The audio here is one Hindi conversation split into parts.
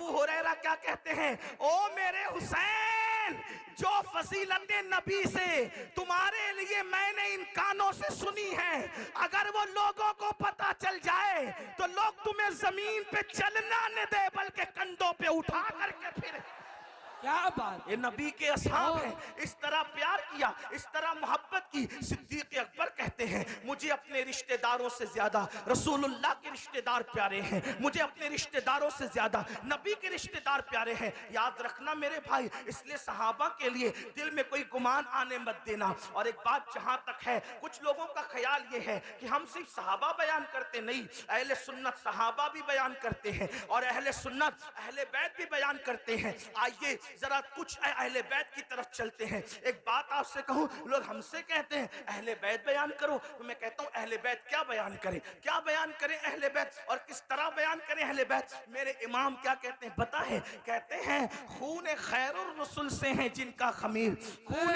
अबू हुरैरा क्या कहते हैं, ओ मेरे हुसैन, जो फजीलत नबी से तुम्हारे लिए मैंने इन कानों से सुनी है, अगर वो लोगों को पता चल जाए तो लोग तुम्हें जमीन पे चलना न दे, बल्कि कंधों पे उठा करके फिर। क्या बात, ये नबी के असहाब हैं, इस तरह प्यार किया, इस तरह मोहब्बत की। सिद्दीक अकबर कहते हैं, मुझे अपने रिश्तेदारों से ज्यादा रसूलुल्लाह के रिश्तेदार प्यारे हैं, मुझे अपने रिश्तेदारों से ज्यादा नबी के रिश्तेदार प्यारे हैं। याद रखना मेरे भाई, इसलिए सहाबा के लिए दिल में कोई गुमान आने मत देना। और एक बात जहां तक है, कुछ लोगों का ख्याल ये है कि हम सिर्फ सहाबा बयान करते नहीं, अहले सुन्नत सहाबा भी बयान करते हैं और अहले सुन्नत अहले बैत भी बयान करते हैं। आइए जरा कुछ अहले बैत की तरफ चलते हैं। एक बात आपसे कहूं, लोग हमसे कहते हैं अहले बैत बयान करो, तो मैं कहता हूं अहले बैत क्या बयान करें, क्या बयान करें अहले बैत, और किस तरह बयान करें अहले बैत। मेरे इमाम क्या कहते हैं पता है, कहते हैं खून खैरुर रसूल से हैं जिनका खमीर, खून,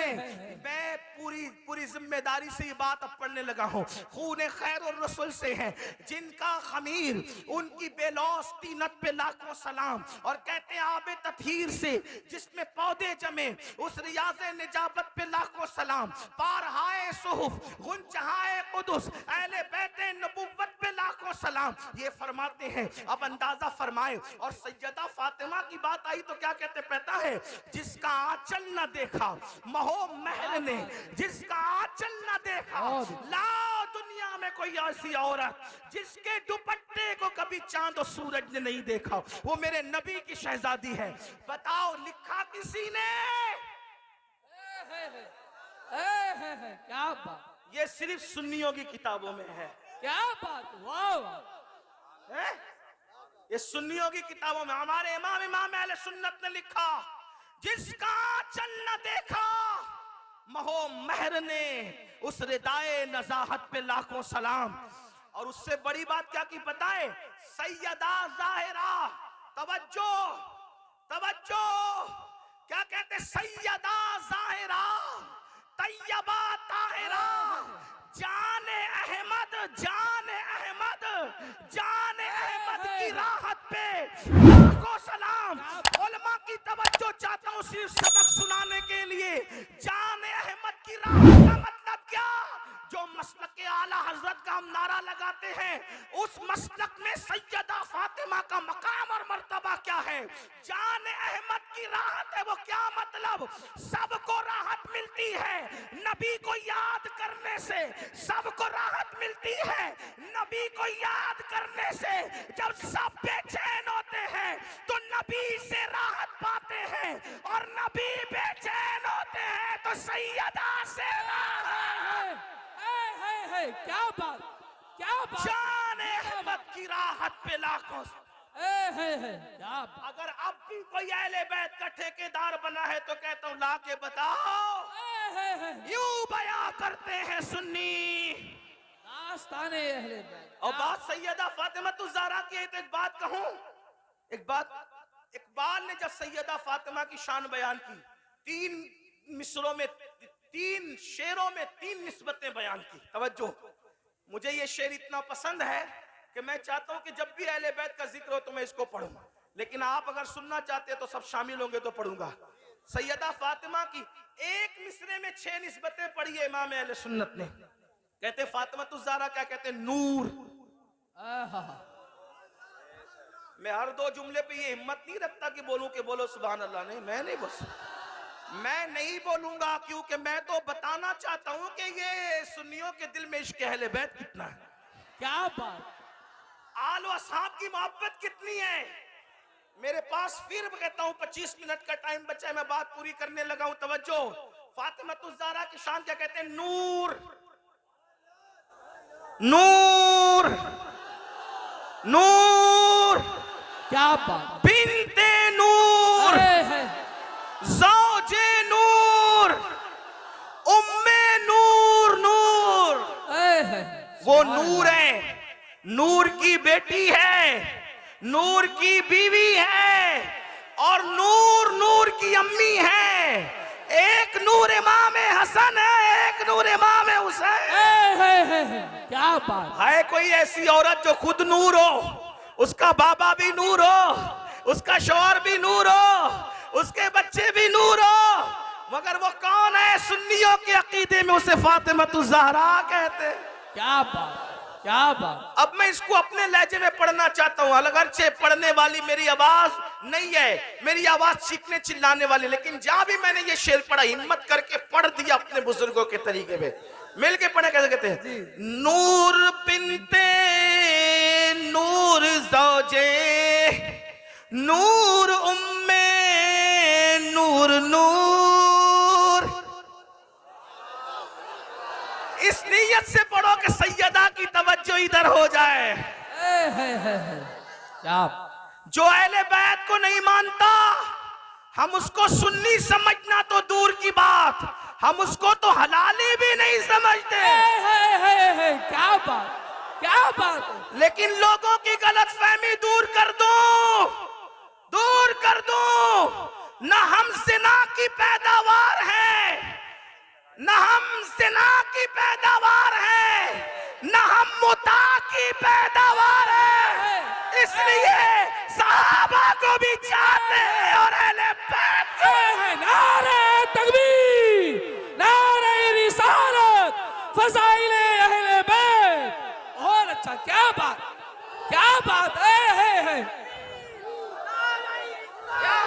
मैं पूरी जिम्मेदारी से ये बात अब पढ़ने लगा हूं, खून खैरुर रसूल से हैं जिनका खमीर, उनकी बेलौस तीनत पे लाखों सलाम। और कहते हैं आबे तथहीर से जिसमें पौधे जमे, उस रियाज़े निजाबत पे लाखों सलाम। पारहाए सुहुफ गुंजहाए कुदुस अहले बैते नबुव्वत पे लाखों सलाम। ये फरमाते हैं। अब अंदाजा फरमाए, और सैयदा फातिमा की बात आई तो क्या कहते पता है, जिसका आंचल न देखा महो महल ने, जिसका आंचल न देखा, लाओ दुनिया में कोई ऐसी औरत जिसके दुपट्टे को कभी चांद और सूरज ने नहीं देखा, वो मेरे नबी की शहजादी है। बताओ लिखा किसी ने? क्या बात, ये सिर्फ सुन्नियों की किताबों में है। क्या बात, वाह, ये सुन्नियों की किताबों में। हमारे इमाम अहले सुन्नत ने लिखा, जिसका आंचल न देखा महो महर ने, उस रिदाए नजाहत पे लाखों सलाम। और उससे बड़ी बात क्या की पता है, सैयदा जाहिरा, तवज्जो तवज्जो, क्या कहते, सैयदा जाहिरा तैयबा ताहिरा, जाने अहमद, जाने अहमद, जाने अहमद की राहत पे लाखों सलाम। उलमा की तवज्जो चाहता हूं सिर्फ सबक सुनाने के लिए। जाने अहमद की राहत का मतलब क्या? जो मसलक आला हजरत का हम नारा लगाते हैं, उस मसलक में सैयदा फातिमा का मकाम और मर्तबा क्या है? जाने अहमद की राहत है, वो क्या मतलब? सबको राहत मिलती है नबी को याद करने से, सबको राहत मिलती है नबी को याद करने से। जब सब बेचैन होते हैं तो नबी से राहत पाते हैं, और नबी बेचैन होते हैं तो सैयदा से राहत। क्या बात, क्या बात, जाने अहमद की राहत पे लाखों। क्या बात, अगर अब भी कोई अहले बैत का ठेकेदार बना है तो कहता हूं ला के बताओ। यूं बयां करते हैं सुन्नी दास्ताने अहले बैत। और बात सैयदा फातिमा ज़हरा की है तो एक बात कहूं, एक बात, इकबाल ने जब सैयदा फातिमा की शान बयान की, 3 मिसरों में, 3 शेरों में 3 निस्बतें बयान की। तवज्जो, मुझे ये शेर इतना पसंद है कि मैं चाहता हूं कि जब भी अहले बैत का जिक्र हो तो मैं इसको पढ़ूं, लेकिन आप अगर सुनना चाहते हैं तो सब शामिल होंगे तो पढ़ूंगा। सैयदा फातिमा की एक मिसरे में 6 निस्बतें पढ़ी है इमाम अहले सुन्नत ने। कहते फातिमा ज़हरा क्या कहते, नूर। मैं हर 2 जुमले पे ये हिम्मत नहीं रखता कि बोलूं कि बोलो सुभान अल्लाह, नहीं, मैं नहीं बोल, मैं नहीं बोलूंगा, क्योंकि मैं तो बताना चाहता हूं कि ये सुन्नियों के दिल में इश्क अहले बैत कितना है। क्या बात, आल व असहाब की मोहब्बत कितनी है। मेरे पास फिर कहता हूं 25 मिनट का टाइम बचा है, मैं बात पूरी करने लगा हूं। तवज्जो, फातिमा ज़हरा की शान क्या कहते हैं, नूर, नूर, नूर, क्या बात, बिन्ते नूर, ज़ौजे नूर, उम्मे नूर, नूर, वो नूर है, नूर की बेटी है, नूर की बीवी है, और नूर नूर की अम्मी है। एक नूर इमाम हसन है, एक नूर इमाम हुसैन। क्या बात है। कोई ऐसी औरत जो खुद नूर हो, उसका बाबा भी नूर हो, उसका शौहर भी नूर हो, उसके बच्चे भी नूर हो, मगर वो कौन है? सुन्नियों के अकीदे में उसे फातिमा ज़हरा कहते हैं। क्या बात, क्या बात। अब मैं इसको अपने लहजे में पढ़ना चाहता हूँ, अगरचे पढ़ने वाली मेरी आवाज नहीं है, मेरी आवाज चीखने चिल्लाने वाली, लेकिन जहां भी मैंने ये शेर पढ़ा हिम्मत करके पढ़ दिया अपने बुजुर्गों के तरीके पे। मिल के पढ़े, कैसे कहते हैं? नूर बिनते नूर ज़ौजे नूर उम्मे नूर नूर। इस नीयत से पढ़ो कि सैयदा की तवज्जो इधर हो जाए। क्या जो अहले बैत को नहीं मानता, हम उसको सुन्नी समझना तो दूर की बात, हम उसको तो हलाली भी नहीं समझते। क्या बात, क्या बात है। लेकिन लोगों की गलतफहमी दूर कर दो, दूर कर दो। न हम जिना की पैदावार है, न हम जिना की पैदावार है, न हम मुता की पैदावार है। इसलिए सहाबा को भी चाहते हैं और अहले बैत को। नारे तकबीर, नारे रिसालत, फज़ाइले अहले बैत। और अच्छा, क्या बात, क्या बात है।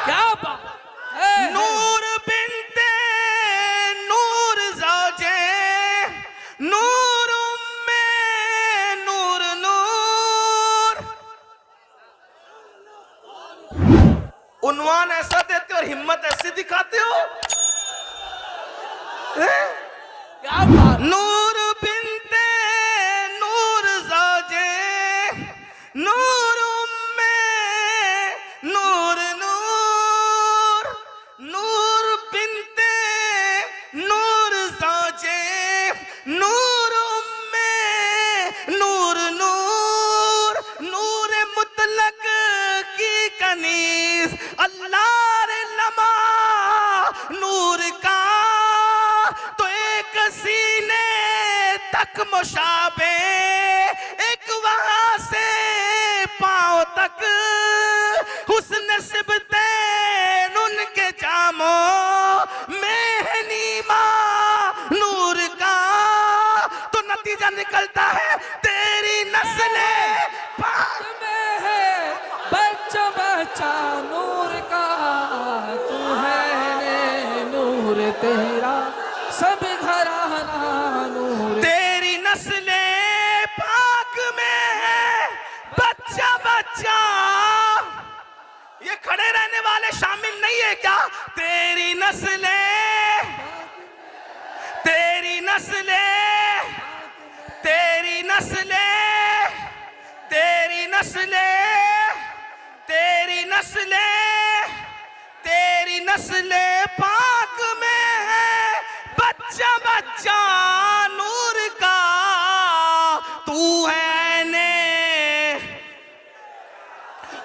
क्या बात। नूर बिनते नूर ज़ौजे नूर उम्मे नूर नूर। उन्वान ऐसा देते और हिम्मत ऐसी दिखाते हो। क्या बात। नूर बिनते नूर ज़ौजे नूर उम्मे नूर नूर। नूर बिनते नूर ज़ौजे नूर उम्मे नूर नूर। नूर मुतलक की कनीज अल्लाह रे लमा नूर का, तो एक सीने तक मुशाबे, एक वहां से पांव तक हुस्न सिबतैन उनके जामो में है नीमा नूर का। तो नतीजा निकलता है तेरी नस्ल पाक में है बच्चा बच्चा नूर का, तू है ने नूर तेरा सब घराना नूर। तेरी नस्ल पाक में है बच्चा बच्चा। ये खड़े रहने वाले शामिल नहीं है क्या? तेरी नस्ल, तेरी नस्ल, तेरी नस्ल, तेरी नस्ल, तेरी नस्ल, तेरी नस्ल पाक में है बच्चा बच्चा नूर का। तू है ऐने,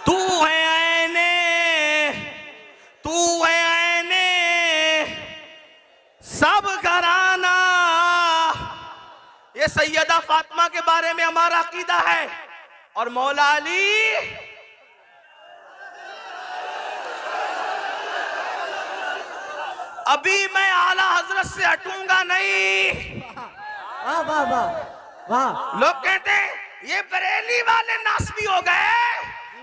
तू है ऐने, तू है ऐने सब घराना। ये सैयदा फातिमा के बारे में हमारा अकीदा है। और मौला अली अभी मैं आला हजरत से हटूंगा नहीं। वाह वाह वाह वाह। लोग कहते हैं ये बरेली वाले नासबी हो गए।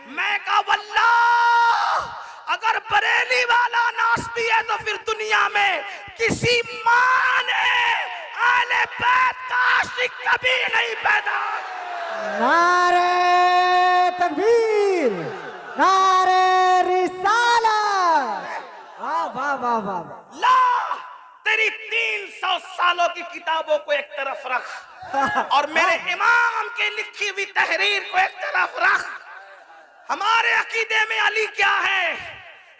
मैं कहा वल्लाह, अगर बरेली वाला नासबी है तो फिर दुनिया में किसी मां ने आले बैत का आशिक कभी नहीं पैदा। नारे तकबीर, नारे रिसालत। वाह वाह वाह वाह। ला तेरी 300 सालों की किताबों को एक तरफ रख और मेरे इमाम के लिखी हुई तहरीर को एक तरफ रख। हमारे अकीदे में अली क्या है?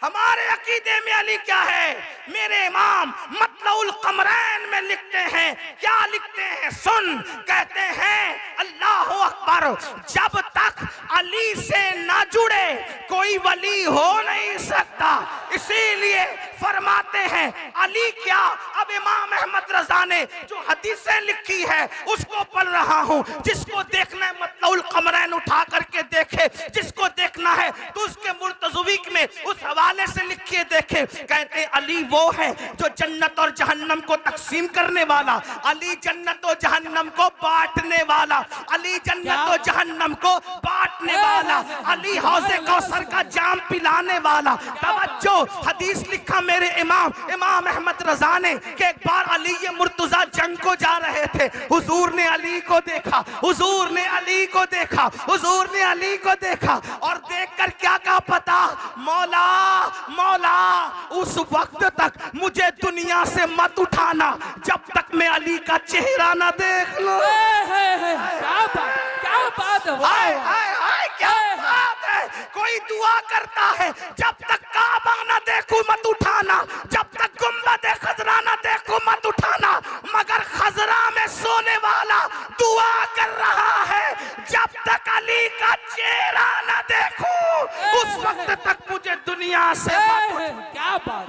हमारे अकीदे में अली क्या है? मेरे इमाम मतलउल कमरैन में लिखते हैं, क्या लिखते हैं सुन। कहते हैं अल्लाह अकबर, जब तक अली से ना जुड़े कोई वली हो नहीं सकता। इसीलिए फरमाते हैं अली क्या, अब इमाम अहमद रजा ने जो हदीसें लिखी है उसको पढ़ रहा हूं। जिसको देखना है मतलउल कमरैन उठा करके देखे, जिसको देखना है तो उसके मुर्तज़वीक में उस हवाले से लिखिए देखे। कहते हैं अली वो है जो जन्नत और जहन्नम को तकसीम करने वाला, अली जन्नत और जहन्नम को बांटने वाला, अली जन्नत और जहन्नम को बांटने वाला, अली हौज़े कौसर का जाम पिलाने वाला। तवज्जो, हदीस लिखा मेरे इमाम अहमद रजा ने कि एक बार अली ये मुर्तजा जंग को जा रहे थे, हुजूर ने अली को देखा, हुजूर ने अली को देखा, हुजूर ने अली को देखा और देखकर क्या कहा पता, मौला मौला उस वक्त तक मुझे दुनिया से मत उठाना जब तक मैं अली का चेहरा ना देख लूं। क्या बात है, हाय हाय हाय क्या बात है। कोई दुआ करता है जब तक काबा ना देखूं मत उठाना, जब तक गुंबद खजरा ना देखूं मत उठाना, मगर खजरा में सोने वाला दुआ कर रहा है जब तक अली का चेहरा ना देखूं उस वक्त तक मुझे दुनिया से मत उठाना। क्या बात,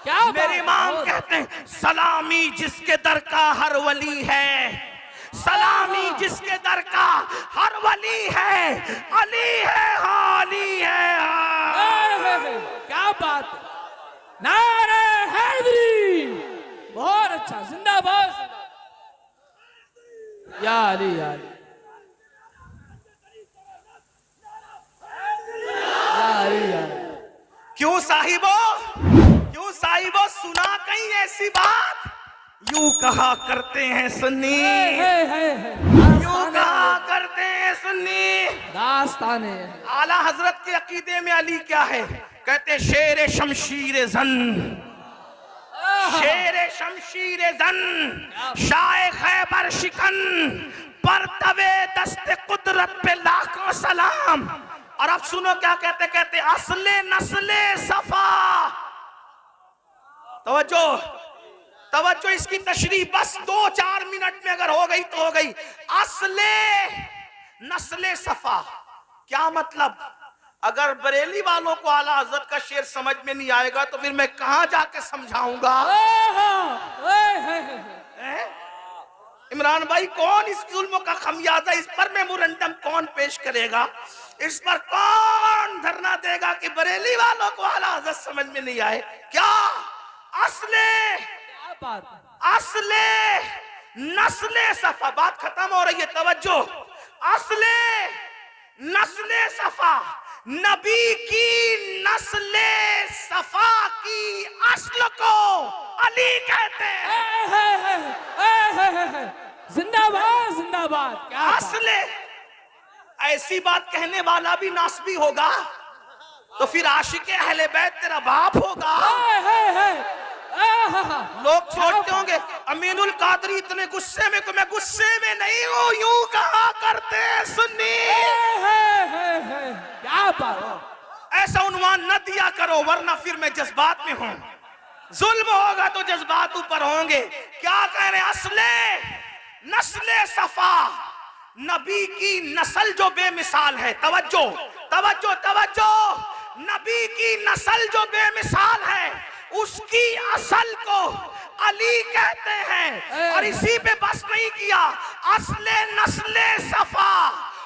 क्या मेरे इमाम कहते हैं सलामी जिसके दर का हर वली है, सलामी जिसके दर का हर वली है, अली है हाँ अली है हाँ। क्या बात, नारे हैदरी, बहुत अच्छा, जिंदाबाद या अली या अली या अली या अली। क्यों साहिबो, क्यों साहिबो, सुना कहीं ऐसी बात, यूं कहा करते हैं सुन्नी, यूं कहा करते हैं सुन्नी। दास्ताने आला हजरत के अकीदे में अली क्या है, कहते हैं शेर शमशीर जन, शेर शमशीर जन, शाह खैबर शिकन, पर तवे दस्ते कुदरत पे लाखों सलाम। और अब सुनो क्या कहते, कहते असले नस्ले सफा। तवज्जो तवज्जो, इसकी तशरीह बस 2-4 मिनट में अगर हो गई तो हो गई। असले नस्ले सफा क्या मतलब, अगर बरेली वालों को आला हजरत का शेर समझ में नहीं आएगा तो फिर मैं कहां जाके समझाऊंगा। इमरान भाई कौन इस जुल्म का खमियाजा, इस पर मेमोरेंडम कौन पेश करेगा, इस पर कौन धरना देगा कि बरेली वालों को आला हजरत समझ में नहीं आए। क्या असले, असले नस्ले सफा, बात खत्म हो रही है, तवज्जो। असले नस्ले सफा, नबी की नस्ले सफा की असल को अली कहते हैं। जिंदाबाद जिंदाबाद, क्या असले, ऐसी बात कहने वाला भी नासबी होगा तो फिर आशिक अहले बैत तेरा बाप होगा। लोग सोचते होंगे अमीनुल कादरी इतने गुस्से में, तो मैं गुस्से में नहीं हूं, यूं कहा करते सुन्नी। क्या बात, ऐसा उन्वान न दिया करो वरना फिर मैं जज्बात में हूं, जुल्म होगा तो जज्बात ऊपर होंगे। क्या कह रहे, असले नस्ले सफा, नबी की नस्ल जो बेमिसाल है। तवज्जो तवज्जो तवज्जो, नबी की नस्ल जो बेमिसाल है उसकी असल को अली कहते हैं। और इसी पे बस नहीं किया, असले नस्ले सफा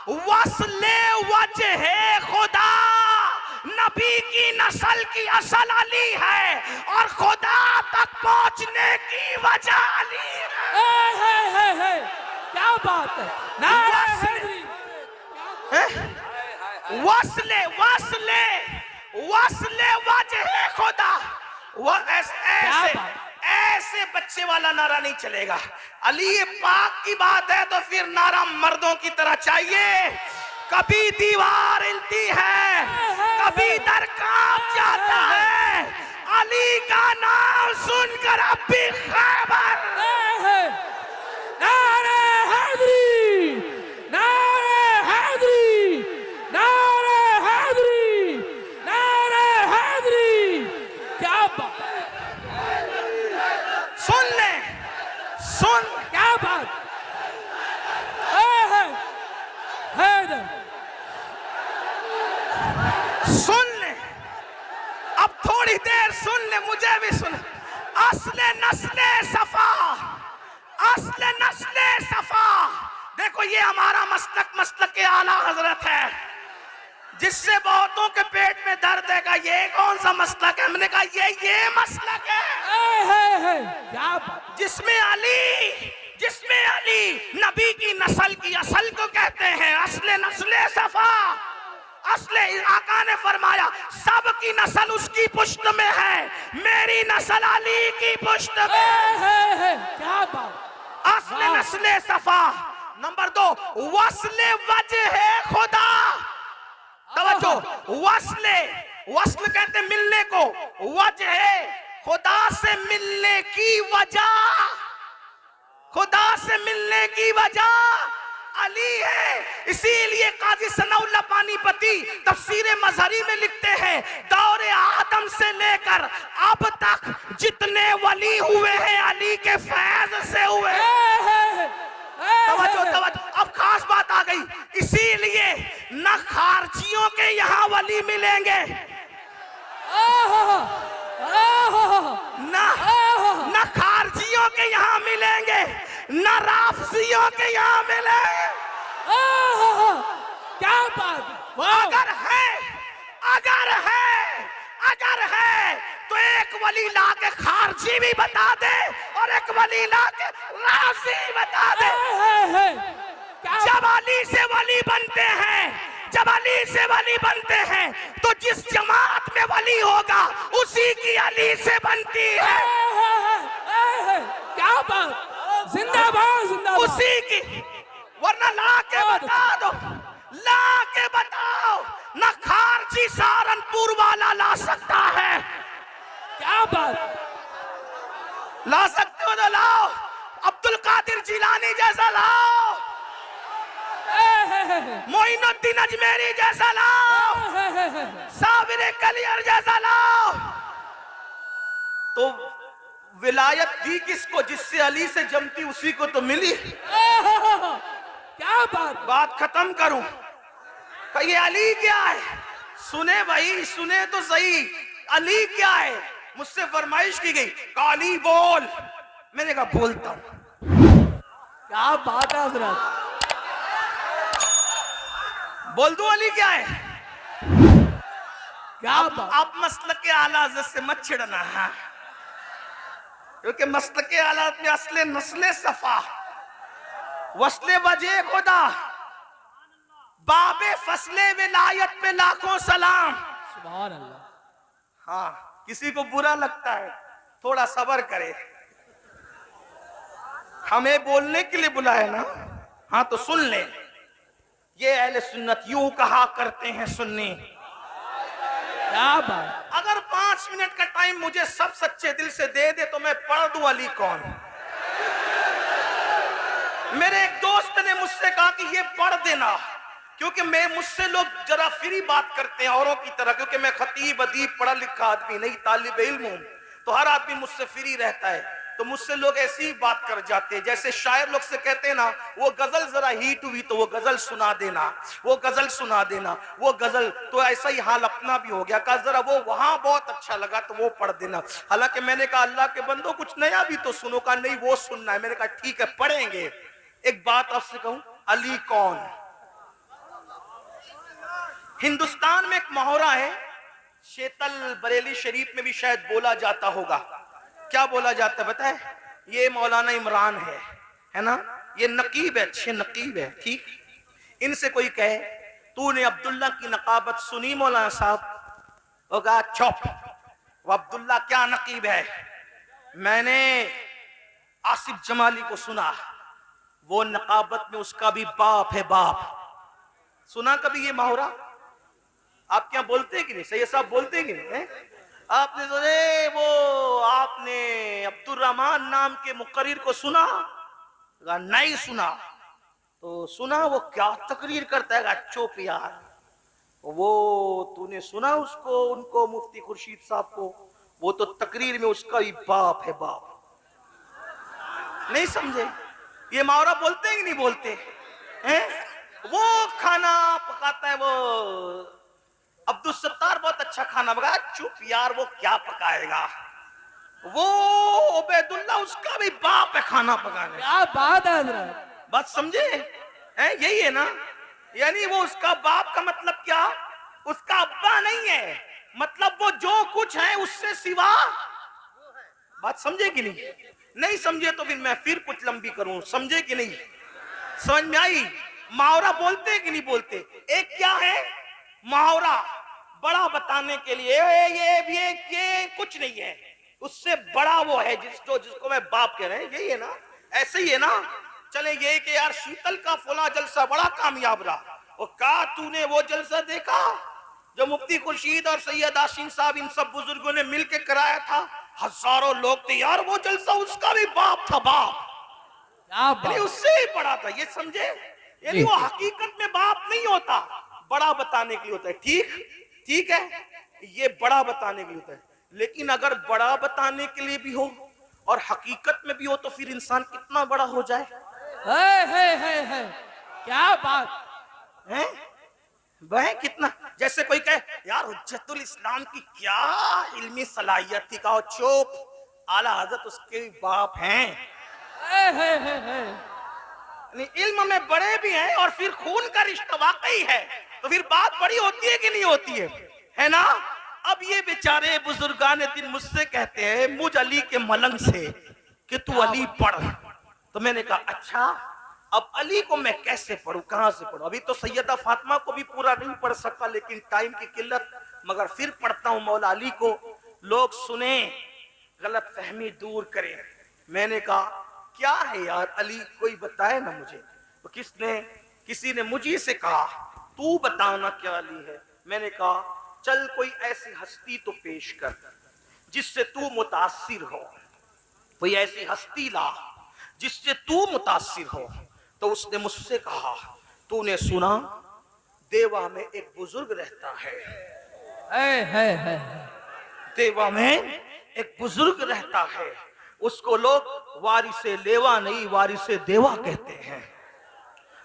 वसले वजहे खुदा, नबी की नस्ल की असल अली है और खुदा तक पहुंचने की वजह अली है। क्या बात है, वसले वसले वसले वजहे खुदा, ऐसे बच्चे वाला नारा नहीं चलेगा। अली पाक की बात है तो फिर नारा मर्दों की तरह चाहिए। कभी दीवार हिलती है, कभी दर कांप जाता है, अली का नाम सुनकर अब भी खैबर। नारे हैदरी, नारे हैदरी, नारे हैदरी, नारे हैदरी। क्या बात, सुन ले, सुन, क्या बात, सुन ले। अब थोड़ी थोड़ी देर सुन ले, मुझे भी सुन। असले नस्ले सफा, असले नस्ले सफा। देखो ये हमारा मसलक के आला हजरत है, जिससे बहुतों के पेट में दर्द है। ये कौन सा मसलक है? हमने कहा ये मसलक है क्या बात। जिसमें अली नबी की नस्ल की असल को कहते हैं असले नस्ले सफा। असले आका ने फरमाया सबकी नस्ल उसकी पुश्त में है, मेरी नस्ल अली की पुश्त में। क्या बात। असले नस्ले सफा। नंबर 2 वस्ले वजह खुदा। तवज्जो, वस्ल कहते मिलने को, वजह खुदा से मिलने की वजह, खुदा से मिलने की वजह अली है। इसीलिए काजी सनाउल्लाह पानीपती तफसीर मजहरी में लिखते हैं दौरे आदम से लेकर अब तक जितने वली हुए हैं अली के फैज से हुए। तवज्जो, अब खास बात आ गई। इसीलिए न खारजियों के यहाँ वली मिलेंगे, न खारजियों के यहाँ मिलेंगे, न राफजियों के यहाँ मिलेंगे। क्या बात। अगर है तो एक वली ला के खारजी भी बता दे और एक वली ला के राफजी बता दे। जब अली से वली बनते हैं, जब अली से वली बनते हैं तो जिस जमात में वली होगा उसी की अली से बनती है। क्या बात। जिंदाबाद जिंदाबाद। उसी की, वरना ला के बता दो, ला के बताओ। न खारजी सहारनपुर वाला ला सकता है। क्या बात। ला सकते हो तो लाओ, अब्दुल कादिर जिलानी जैसा लाओ, मोइनुद्दीन अजमेरी जैसा लाओ, साबिर कलियर जैसा लाओ। तो विलायत दी किसको? जिससे अली से जमती उसी को तो मिली। क्या बात खत्म करूं। ये अली क्या है? सुने भाई, सुने तो सही। अली क्या है? मुझसे फरमाइश की गई, अली बोल। मैंने कहा बोलता हूं। क्या बात है हजरत। बोल दो अली क्या है? क्या बात। आप मसलक के आला हज़रत से मत छिड़ना है, क्योंकि मसलक के आला में असले नस्ले सफा, वस्ले वजह खुदा, बाबे फसले विलायत पे लाखों सलाम। सुभान अल्लाह। हाँ, किसी को बुरा लगता है थोड़ा सब्र करे, हमें बोलने के लिए बुलाए ना। हाँ तो सुन ले, ये अहले सुन्नत यूं कहा करते हैं सुन्नी। क्या बात। अगर 5 मिनट का टाइम मुझे सब सच्चे दिल से दे दे तो मैं पढ़ दूं अली कौन। मेरे एक दोस्त ने मुझसे कहा कि ये पढ़ देना, क्योंकि मुझसे लोग जरा फ्री बात करते हैं औरों की तरह, क्योंकि मैं खतीब अदीब पढ़ा लिखा आदमी नहीं, तालिब इल्म हूं, तो हर आदमी मुझसे फ्री रहता है। तो मुझसे लोग ऐसी ही बात कर जाते हैं, जैसे शायर लोग से कहते हैं ना, वो गजल जरा हीट हुई तो वो गजल सुना देना, वो गजल सुना देना, वो गजल। तो ऐसा ही हाल अपना भी हो गया। कहा जरा वो वहां बहुत अच्छा लगा तो वो पढ़ देना। हालांकि मैंने कहा अल्लाह के बंदो कुछ नया भी तो सुनो। का नहीं वो सुनना है। मैंने कहा ठीक है पढ़ेंगे। एक बात आपसे कहूं, अली कौन? हिंदुस्तान में एक मोहरा है, शेतल बरेली शरीफ में भी शायद बोला जाता होगा। क्या बोला जाता है बताए? ये मौलाना इमरान है ना, ये नकीब है, अच्छे नकीब है, ठीक। इनसे कोई कहे तूने अब्दुल्ला की नकाबत सुनी मौलाना साहब? होगा चुप, वो अब्दुल्ला क्या नकीब है। मैंने आसिफ जमाली को सुना, वो नकाबत में उसका भी बाप है, बाप। सुना कभी ये मुहावरा? आप क्या बोलते हैं कि नहीं? सैयद साहब बोलते हैं कि नहीं? आपने सुने वो, आपने अब्दुल रहमान नाम के मुकर्रिर को सुना? नहीं सुना। तो सुना वो क्या तकरीर करता है? चुप यार। वो तूने सुना उसको, उनको मुफ्ती खुर्शीद साहब को? वो तो तकरीर में उसका ही बाप है, बाप। नहीं समझे? ये मुहावरा बोलते हैं कि नहीं बोलते हैं? वो खाना पकाता है वो अब्दुल सत्तार बहुत अच्छा खाना पकाया। चुप यार, वो क्या पकाएगा? वो उबैदुल्ला उसका भी बाप है खाना पकाने। क्या बात है हजरत। बात समझे हैं? यही है ना, यानी वो उसका बाप का मतलब क्या? उसका अब्बा नहीं है, मतलब वो जो कुछ है उससे सिवा। बात समझे कि नहीं? नहीं समझे तो फिर मैं फिर कुछ लंबी करूं। समझे कि नहीं? समझ में आई? मुहावरा बोलते कि नहीं बोलते? एक क्या है मुहावरा, बड़ा बताने के लिए ये कुछ नहीं है, उससे बड़ा वो है जिसको मैं बाप कह रहे हैं। यही है ना, ऐसे ही है ना। चले ये कि यार शीतल का फला जलसा बड़ा कामयाब रहा, और का तूने वो जलसा देखा जो मुफ्ती खुर्शीद और सैयद आशीम साहब इन सब बुजुर्गों ने मिलके कराया था? हजारों लोग थे यार, वो जलसा उसका भी बाप था, बाप क्या बात। उससे ही बड़ा था। ये समझे? यानी वो हकीकत में बाप नहीं होता, बड़ा बताने के लिए होता है। ठीक है, ये बड़ा बताने के लिए होता है। लेकिन अगर बड़ा बताने के लिए भी हो और हकीकत में भी हो तो फिर इंसान कितना बड़ा हो जाए। है। क्या बात है वह कितना, जैसे कोई कहे यार हुज्जतुल इस्लाम की क्या इल्मी सलाहियत थी, कहो चुप, आला हजरत उसके बाप हैं। इल्म में बड़े भी हैं और फिर खून का रिश्ता वाकई है, तो फिर बात बड़ी होती है कि नहीं होती है ना? अब ये बेचारे बुजुर्गान दिन मुझसे कहते हैं मुझ अली के मलंग से कि तू अली पढ़। तो मैंने कहा अच्छा, अब अली को मैं कैसे पढ़ूं, कहां से पढ़ूं? अभी तो सैयदा फातिमा को भी पूरा नहीं पढ़ सका, लेकिन टाइम की किल्लत, मगर फिर पढ़ता हूं मौला अली को, लोग सुने, गलत फहमी दूर करें। मैंने कहा क्या है यार अली, कोई बताए ना मुझे। तो किसी ने मुझे से कहा तू बताना क्या अली है। मैंने कहा चल कोई ऐसी हस्ती तो पेश कर जिससे तू मुतासिर हो, कोई ऐसी हस्ती ला जिससे तू मुतासिर हो। तो उसने मुझसे कहा तूने सुना देवा में एक बुजुर्ग रहता है। देवा में एक बुजुर्ग रहता है, उसको लोग वारिसे लेवा नहीं वारिसे देवा कहते हैं,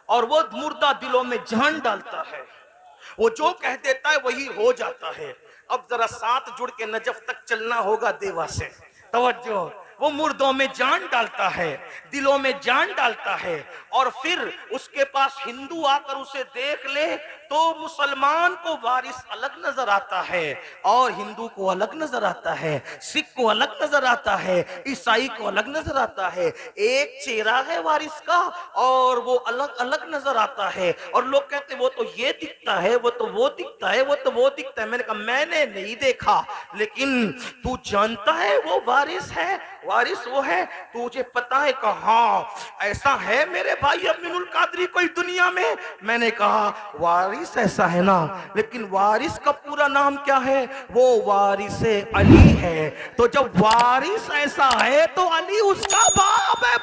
और वो मुर्दा दिलों में जान डालता है, वो जो कह देता है वही हो जाता है। अब जरा साथ जुड़ के नजफ तक चलना होगा देवा से, तवज्जो। वो मुर्दों में जान डालता है, दिलों में जान डालता है, और फिर उसके पास हिंदू आकर उसे देख ले तो मुसलमान को वारिस अलग नजर आता है, और हिंदू को अलग नजर आता है, सिख को अलग नजर आता है, ईसाई को अलग नजर आता है। एक चेहरा है वारिस का और वो अलग अलग नजर आता है, और लोग कहते वो तो ये दिखता है, वो तो वो दिखता है, वो तो वो दिखता है। मैंने कहा मैंने नहीं देखा, लेकिन तू जानता है वो वारिस है, वारिस वो है, तुझे पता है? कहा ऐसा है मेरे भाई अमीनुल कादरी कोई दुनिया में। मैंने कहा वारिस ऐसा है ना, लेकिन वारिस का पूरा नाम क्या है? वो वारिस अली है। तो जब वारिस ऐसा है तो अली उसका बाप है।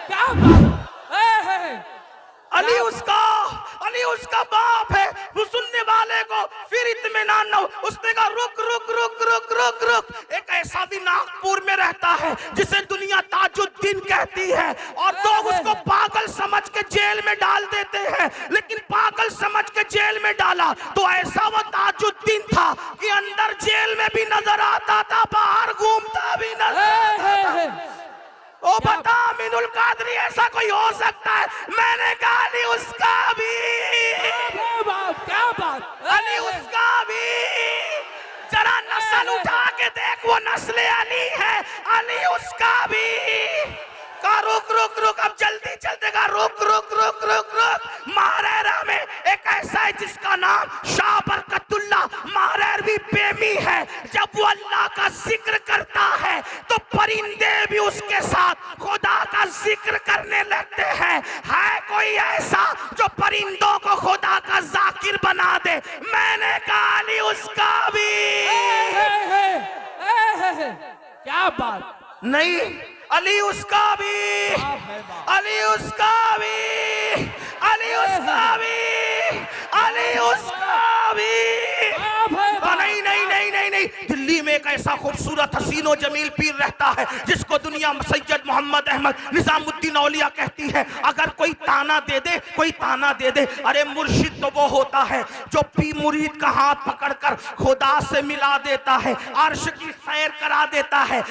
क्या बात है। अली उसका बाप है। वो सुनने वाले को फिर इत्मीनान न हो। उसने कहा रुक रुक रुक रुक रुक रुक, एक ऐसा भी नागपुर में रहता है जिसे दुनिया ताजुद्दीन कहती है, और लोग उसको पागल समझ के जेल में डाल देते हैं, लेकिन पागल समझ के जेल में डाला तो ऐसा वो ताजुद्दीन था कि अंदर जेल में भी नजर आता था, बाहर घूमता भी नजर। ओ बता अमीनुल कादरी ऐसा कोई हो सकता है? मैंने कहा अली उसका भी। क्या बात। अली उसका भी। जरा नस्ल उठा के देख, वो नस्ल अली है, अली उसका भी। का रुक रुक रुक, अब जल्दी चलते का रुक रुक रुक रुक रुक। मारेरा में एक ऐसा है जिसका नाम शाह बरकतुल्लाह मारेरवी प्रेमी है। जब वो अल्लाह का जिक्र करता है तो परिंदे भी उसके साथ खुदा का जिक्र करने लगते हैं। है कोई ऐसा जो परिंदों को खुदा का जाकिर बना दे? मैंने कहा अली उसका भी। क्या बात। नहीं, अली उसका भी, अली उसका भी, अली उसका भी, अली उसका भी। नहीं नहीं नहीं नहीं नहीं, दिल्ली में एक ऐसा खूबसूरत हसीनो जमील पीर रहता है जिसको दुनिया सैयद मोहम्मद अहमद निजामुद्दीन नईमुद्दीन औलिया कहती है अगर कोई ताना दे दे, कोई ताना दे दे, अरे मुर्शिद तो वो होता है जो पी मुरीद का हाथ पकड़कर खुदा से मिला देता है, अर्श की सैर करा देता है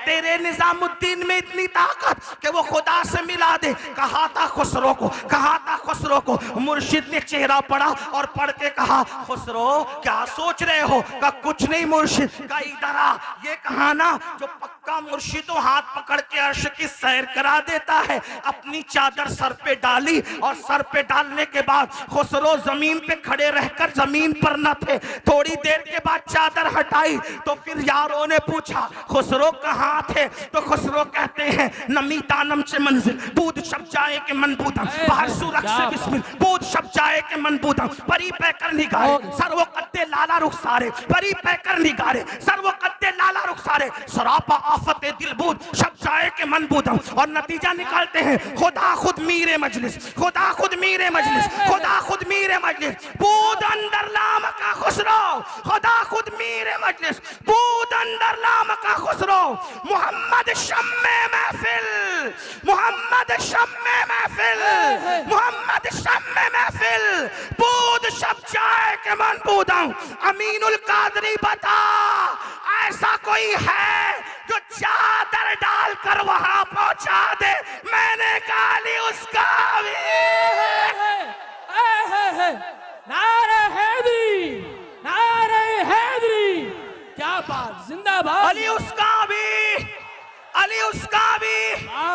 तेरे निजामुद्दीन में इतनी ताकत कि वो खुदा से मिला दे। कहा था खुसरो को, कहा था खुसरो को, मुर्शिद ने चेहरा पढ़ा और पढ़ के कहा खुसरो क्या सोच रहे हो? का कुछ नहीं मुर्शिद, का इधर आ। ये कहा ना जो पक्का मुर्शिदों हाथ पकड़ के अर्श की सैर करा देता है। अपनी चादर सर पे डाली और सर पे डालने के बाद खुसरो जमीन पे खड़े रहकर जमीन पर न थे। थोड़ी देर के बाद चादर हटाई तो फिर यारों ने पूछा खुसरो कहाँ थे? तो खुसरो कहते हैं नमी तानम से मंजिल बूद शब जाए के मन बूदम बाहर सूरज से बिस्मिल बूद शब जाए के मन बूदम परी पैकर निगारे सर्वो कद्दे लाला रुखसारे परी पैकर निगारे सर्वो कद्दे लाला रुखसारे सरापा आफते दिलबूद शब जाए के मन बूदम। और नतीजा निकालते हैं खुदा खुद मीरे मजलिस, खुदा खुद मीरे मजलिस, खुदा खुद मीरे मजलिस, बूद अंदर लाम का खुसरो, खुदा खुद मीरे मजलिस, बूद अंदर लाम का खुसरो। मोहम्मद शम्मे महफिल, मोहम्मद शम्मे महफिल, मोहम्मद शम्मे महफिल, बूद शब जाए के मन बूदम। अमीनुल कादरी बता ऐसा कोई है जो चादर डालकर वहां पहुंचा दे? मैंने गाली उसका भी। नारे हैदरी, नारे हैदरी, क्या बात, जिंदाबाद। अली उसका भी, अली उसका भी।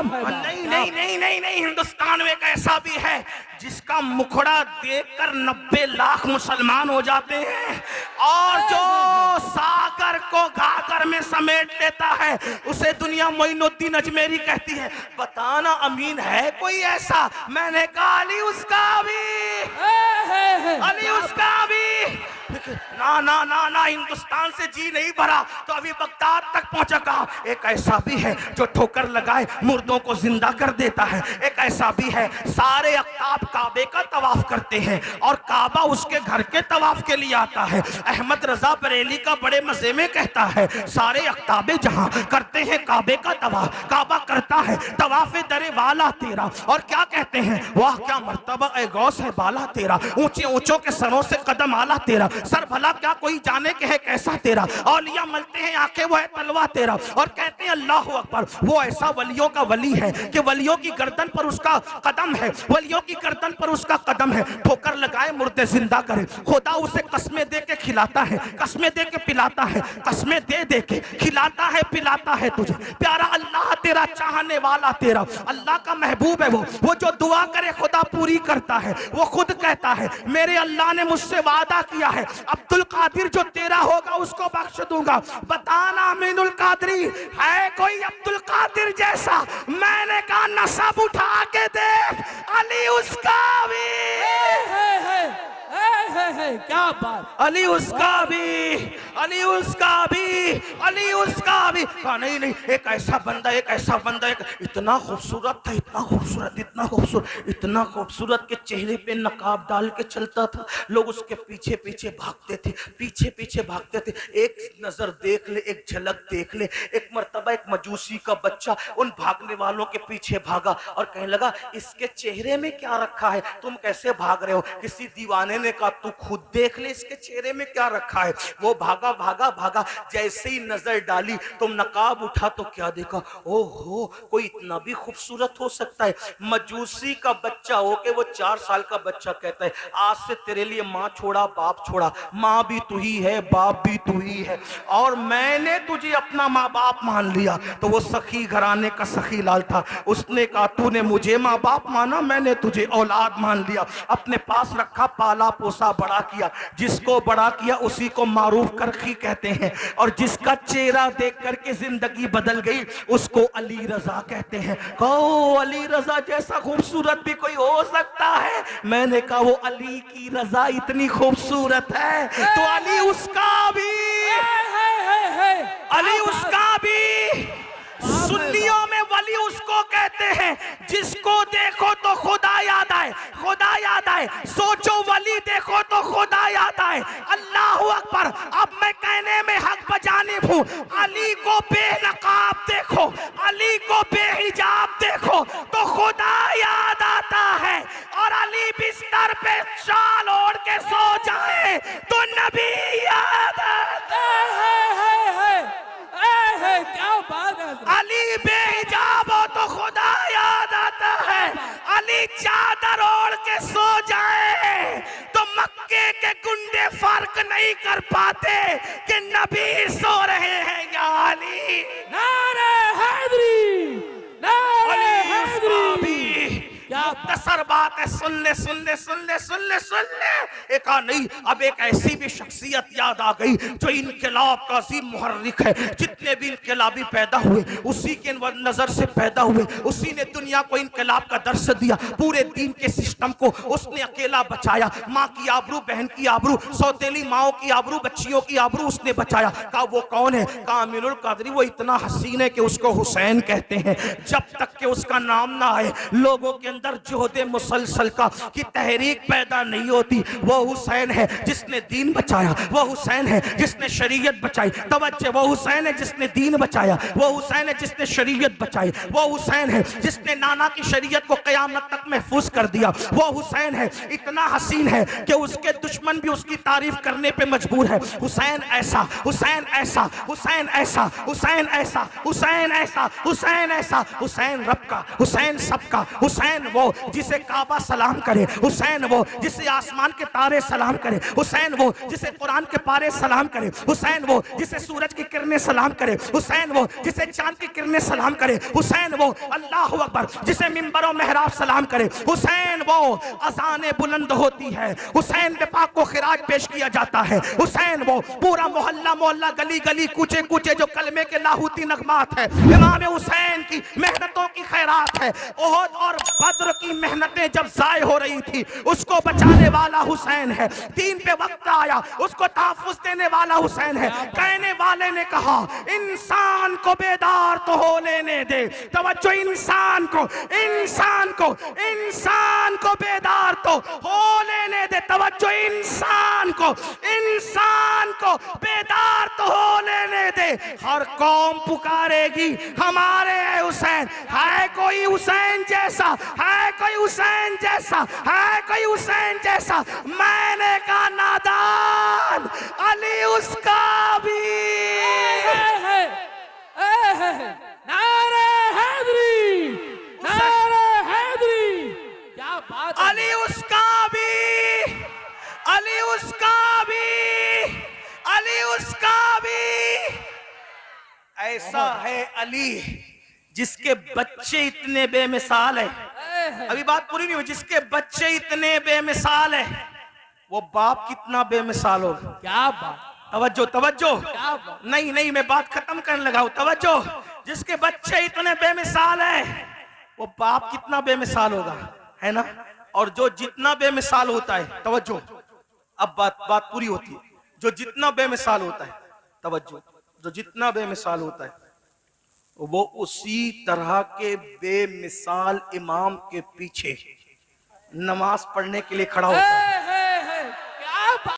नहीं नहीं नहीं नहीं नहीं, हिंदुस्तान में एक ऐसा भी है जिसका मुखड़ा देखकर 90 लाख मुसलमान हो जाते हैं और जो सागर को घाघर में समेट लेता है उसे दुनिया मोइनुद्दीन अजमेरी कहती है। बताना अमीन है कोई ऐसा? मैंने कहा अली उसका भी, अली उसका भी। ना ना ना ना, हिंदुस्तान से जी नहीं भरा तो अभी बगदाद तक पहुंचा। कहा एक ऐसा भी है जो ठोकर लगाए मुर्दों को जिंदा कर देता है। एक ऐसा भी है सारे अख्ताब काबे का तवाफ करते हैं और काबा उसके घर के तवाफ के लिए आता है। अहमद रजा बरेली का बड़े मजे में कहता है सारे अख्ताबे जहां करते हैं काबे का तवाफ, काबा करता है तवाफे दरे वाला तेरा। और क्या कहते हैं? वाह क्या मर्तबा ए गौस है बाला तेरा, ऊंचे ऊंचों के सरों से कदम आला तेरा, सर भला क्या कोई जाने के है कैसा तेरा। औलिया मलते हैं आंखें वो है तलवा तेरा। और कहते हैं अल्लाह अकबर, वो ऐसा वलियों का वली है कि वलियों की गर्दन पर उसका कदम है, वलियों की गर्दन पर उसका कदम है। ठोकर लगाए मुर्दे जिंदा करे, खुदा उसे कस्में दे के खिलाता है, कस्में दे के पिलाता है, कस्में दे दे के खिलाता है पिलाता है तुझे। प्यारा अल्लाह तेरा, चाहने वाला तेरा, अल्लाह का महबूब है वो जो दुआ करे खुदा पूरी करता है। वो खुद कहता है मेरे अल्लाह ने मुझसे वादा किया है अब्दुल कादिर जो तेरा होगा उसको बख्श दूंगा। बताना अमीनुल कादरी है कोई अब्दुल कादिर जैसा? मैंने कहा नसब उठा के देख, अली उसका भी, क्या बात, अली उसका भी, अली उसका भी, अली उसका भी। कहा नहीं नहीं, एक ऐसा बंदा, एक ऐसा बंदा, एक इतना खूबसूरत था, इतना खूबसूरत, इतना खूबसूरत, इतना खूबसूरत के चेहरे पे नकाब डाल के चलता था। लोग उसके पीछे पीछे भागते थे, पीछे पीछे भागते थे। एक नजर देख ले, एक झलक देख ले। एक मर्तबा एक मजूसी का बच्चा उन भागने वालों के पीछे भागा और कहने लगा इसके चेहरे में क्या रखा है, तुम कैसे भाग रहे हो? किसी दीवाने ने कहा तू खुद देख ले इसके चेहरे में क्या रखा है। वो भागा भागा भागा, जैसे ही नजर डाली तुम नकाब उठा तो क्या देखा? ओहो, कोई इतना भी खूबसूरत हो सकता है? मजूसी का बच्चा हो के वो 4 साल का बच्चा कहता है आज से तेरे लिए माँ छोड़ा बाप छोड़ा, माँ भी तू ही है बाप भी तू ही है और मैंने तुझे अपना माँ बाप मान लिया। तो वो सखी घराने का सखी लाल था, उसने कहा तूने मुझे माँ बाप माना, मैंने तुझे औलाद मान लिया, अपने पास रखा, पाला पोसा बड़ा किया। जिसको बड़ा किया उसी को मारूफ करखी कहते हैं और जिसका चेहरा देख करके जिंदगी बदल गई उसको अली रजा कहते हैं। कहो अली रजा जैसा खूबसूरत भी कोई हो सकता है? मैंने कहा वो अली की रजा इतनी खूबसूरत है तो अली उसका भी, अली उसका भी। सुन्नियों में वली उसको कहते हैं जिसको देखो तो खुदा याद आए, खुदा याद आए। सोचो वली देखो तो खुदा याद आए। अल्लाह अकबर। अब मैं कहने में हक बजानिब हूँ, अली को बेनकाब देखो, अली को बेहिजाब देखो तो कबीर सो रहे हैं या अली। नारे हैदरी, नारे हैदरी। क्या मुख्तसर बात है, सुन ले सुन ले सुन ले सुन ले सुन ले। एक नहीं, अब एक ऐसी भी शख्सियत याद आ गई जो इनकलाब का अजीम मुहर्रिक है। जितने भी इनकलाबी पैदा हुए उसी के नजर से पैदा हुए, उसी ने दुनिया को इनकलाब का दर्श दिया। पूरे दीन के सिस्टम को उसने अकेला बचाया। माँ की आबरू, बहन की आबरू, सौतेली माओ की आबरू, बच्चियों की आबरू उसने बचाया। कहा वो कौन है? कहा अमीरुल कादरी। वो इतना हसीन है कि उसको हुसैन कहते हैं। जब तक कि उसका नाम ना आए लोगों के अंदर जोहदे मुसलसल का की तहरीक पैदा नहीं होती। वो हुसैन है जिसने दीन बचाया, वो हुसैन है जिसने शरीयत बचाई। तवज्जो, वो हुसैन है जिसने दीन बचाया, वो हुसैन है जिसने शरीयत बचाई, वो हुसैन है जिसने नाना की शरीयत को क़यामत तक महफूज कर दिया। वो हुसैन है इतना हसीन है कि उसके दुश्मन भी उसकी तारीफ करने पे मजबूर है। हुसैन ऐसा, हुसैन ऐसा, हुसैन ऐसा, हुसैन ऐसा, हुसैन ऐसा, हुसैन ऐसा, हुसैन रब का, हुसैन सबका, हुसैन वो जिसे काबा सलाम करे, हुसैन वो जिसे आसमान के तारे सलाम करे, हुसैन वो जिसे कुरान के पारे सलाम करे, हुसैन वो जिसे सूरज की किरणें सलाम करे, हुसैन वो जिसे चांद की किरणें सलाम करे, हुसैन वो अल्लाहु अकबर जिसे मिंबर और मेहराब सलाम करे, हुसैन वो अज़ाने बुलंद होती है, हुसैन पे पाक को खिराज पेश किया जाता है, हुसैन वो पूरा मोहल्ला मोहल्ला गली गली कूचे कूचे जो कलमे के लाहूती नगमात है। इमाम हुसैन की मेहनतों की खैरात है। ओहद और बद्र की मेहनतें जब जाय हो रही थी उसको बचाने वाला हुसैन है। दीन पे वक्त आया उसको तहफ्फुज़ देने वाला हुसैन है। कहने वाले ने कहा इंसान को बेदार तो हो लेने दे। तवज्जो, इंसान को, इंसान को, इंसान को बेदार तो हो लेने दे। तवज्जो, इंसान को, इंसान को बेदार तो हो लेने दे। हर कौम पुकारेगी हमारे है हुसैन। है कोई हुसैन जैसा? है कोई हुसैन जैसा? है कोई हुसैन जैसा? मैंने कहा नादान अली उसका भी। नारे हैदरी, नारे हैदरी। क्या बात है। अली उसका भी, अली उसका भी, अली उसका भी। ऐसा है अली जिसके बच्चे इतने बेमिसाल है। अभी बात पूरी नहीं हुई। जिसके बच्चे इतने बेमिसाल है वो बाप कितना बेमिसाल हो। क्या बात, तवज्जो, तवज्जो। क्या बात। नहीं नहीं, मैं बात खत्म करने लगा हूं। तवज्जो, जिसके बच्चे इतने बेमिसाल है वो बाप कितना बेमिसाल होगा, है ना। और जो जितना बेमिसाल होता है, तवज्जो, अब बात पूरी होती है। जो जितना बेमिसाल होता है, तवज्जो, जो जितना बेमिसाल होता है वो उसी तरह के बेमिसाल इमाम के पीछे नमाज पढ़ने के लिए खड़ा होता है।